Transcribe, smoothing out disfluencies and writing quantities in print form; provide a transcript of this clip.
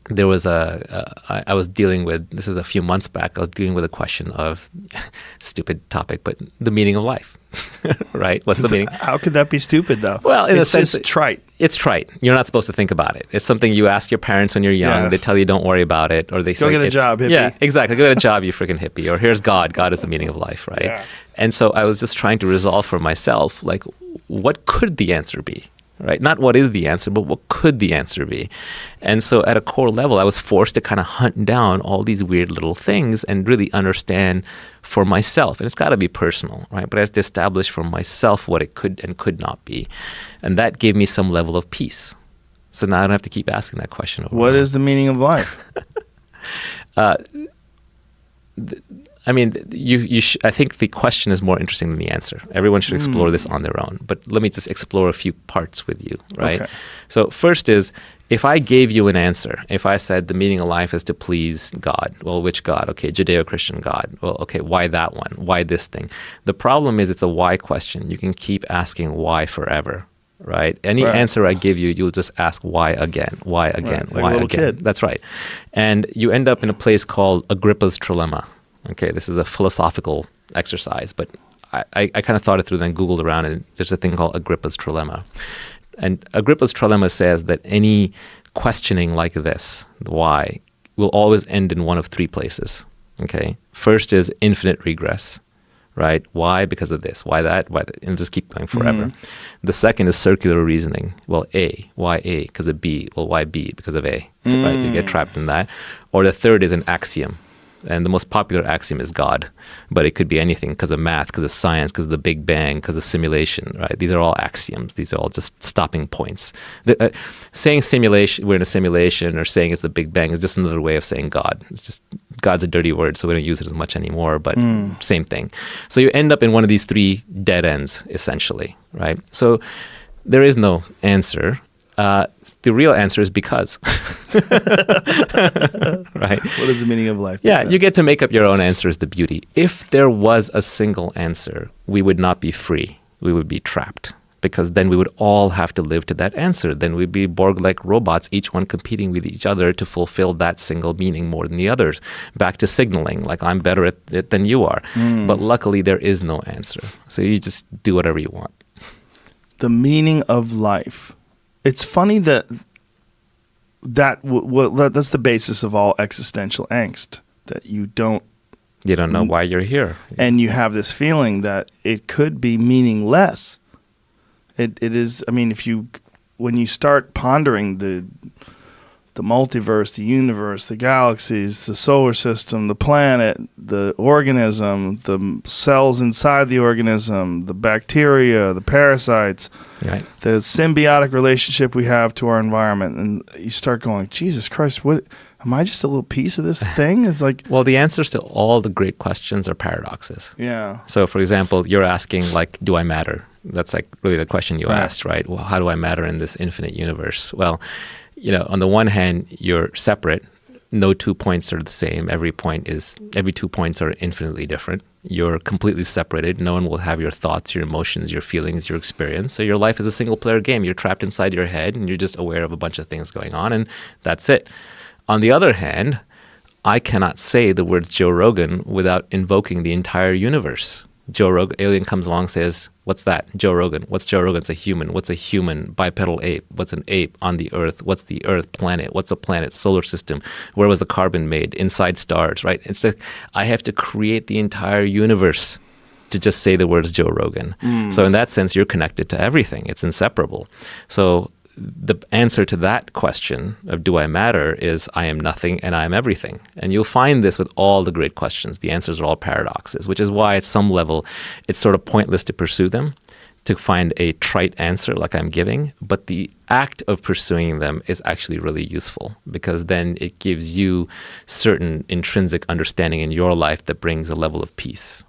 there was I was dealing with, this is a few months back, I was dealing with a question of, stupid topic, but the meaning of life, right? What's the meaning? How could that be stupid, though? Well, in a it's sense, just trite. It's trite. You're not supposed to think about it. It's something you ask your parents when you're young. Yes. They tell you don't worry about it, or they Go say, get a job, hippie. Yeah, exactly. Go get a job, you freaking hippie. Or here's God. God is the meaning of life, right? Yeah. And so I was just trying to resolve for myself, like, what could the answer be? Right? Not what is the answer, but what could the answer be? And so at a core level, I was forced to kind of hunt down all these weird little things and really understand for myself. And it's got to be personal, right? But I have to establish for myself what it could and could not be. And that gave me some level of peace. So now I don't have to keep asking that question over. What is the meaning of life? I mean, I think the question is more interesting than the answer. Everyone should explore this on their own. But let me just explore a few parts with you, right? Okay. So first is, if I gave you an answer, if I said the meaning of life is to please God, well, which God? Okay, Judeo-Christian God. Well, okay, why that one? Why this thing? The problem is it's a why question. You can keep asking why forever, right? Any answer I give you, you'll just ask why again, why again, like why a little again. kid. That's right. And you end up in a place called Agrippa's trilemma. Okay, this is a philosophical exercise, but I kind of thought it through, then Googled around, and there's a thing called Agrippa's trilemma. And Agrippa's trilemma says that any questioning like this, the why, will always end in one of three places. Okay, first is infinite regress, right? Why? Because of this. Why that? Why that? And just keep going forever. The second is circular reasoning. Well, A. Why A? Because of B. Well, why B? Because of A. Right? You get trapped in that. Or the third is an axiom. And the most popular axiom is God, but it could be anything because of math, because of science, because of the Big Bang, because of simulation, right? These are all axioms. These are all just stopping points. Saying simulation, we're in a simulation, or saying it's the Big Bang is just another way of saying God. It's just, God's a dirty word, so we don't use it as much anymore, but same thing. So you end up in one of these three dead ends, essentially, right? So there is no answer. The real answer is because. Right? What is the meaning of life? Yeah, Because. you get to make up your own answer is the beauty. If there was a single answer, we would not be free. We would be trapped, because then we would all have to live to that answer. Then we'd be Borg-like robots, each one competing with each other to fulfill that single meaning more than the others. Back to signaling, like I'm better at it than you are. But luckily, there is no answer. So you just do whatever you want. The meaning of life. It's funny that's the basis of all existential angst, that you don't know why you're here. and you have this feeling that it could be meaningless. It is. I mean, when you start pondering the multiverse, the universe, the galaxies, the solar system, the planet, the organism, the cells inside the organism, the bacteria, the parasites, Right. the symbiotic relationship we have to our environment, and you start going, Jesus Christ, what? Am I just a little piece of this thing? It's like, Well, the answers to all the great questions are paradoxes. yeah, So, for example, you're asking, like, do I matter? That's like really the question you Right. asked, right? Well, how do I matter in this infinite universe? Well, on the one hand, you're separate. No 2 points are the same. Every 2 points are infinitely different. You're completely separated. No one will have your thoughts, your emotions, your feelings, your experience. So your life is a single player game. You're trapped inside your head, and you're just aware of a bunch of things going on, and that's it. On the other hand, I cannot say the words Joe Rogan without invoking the entire universe. Joe Rogan, alien comes along, says, what's that? Joe Rogan. What's Joe Rogan? It's a human. What's a human? Bipedal ape. What's an ape on the earth? What's the earth? Planet. What's a planet? Solar system. Where was the carbon made? Inside stars, right? It's like I have to create the entire universe to just say the words Joe Rogan. So in that sense, you're connected to everything. It's inseparable. So the answer to that question of do I matter is I am nothing and I am everything. And you'll find this with all the great questions. The answers are all paradoxes, which is why at some level it's sort of pointless to pursue them, to find a trite answer like I'm giving. But the act of pursuing them is actually really useful, because then it gives you certain intrinsic understanding in your life that brings a level of peace.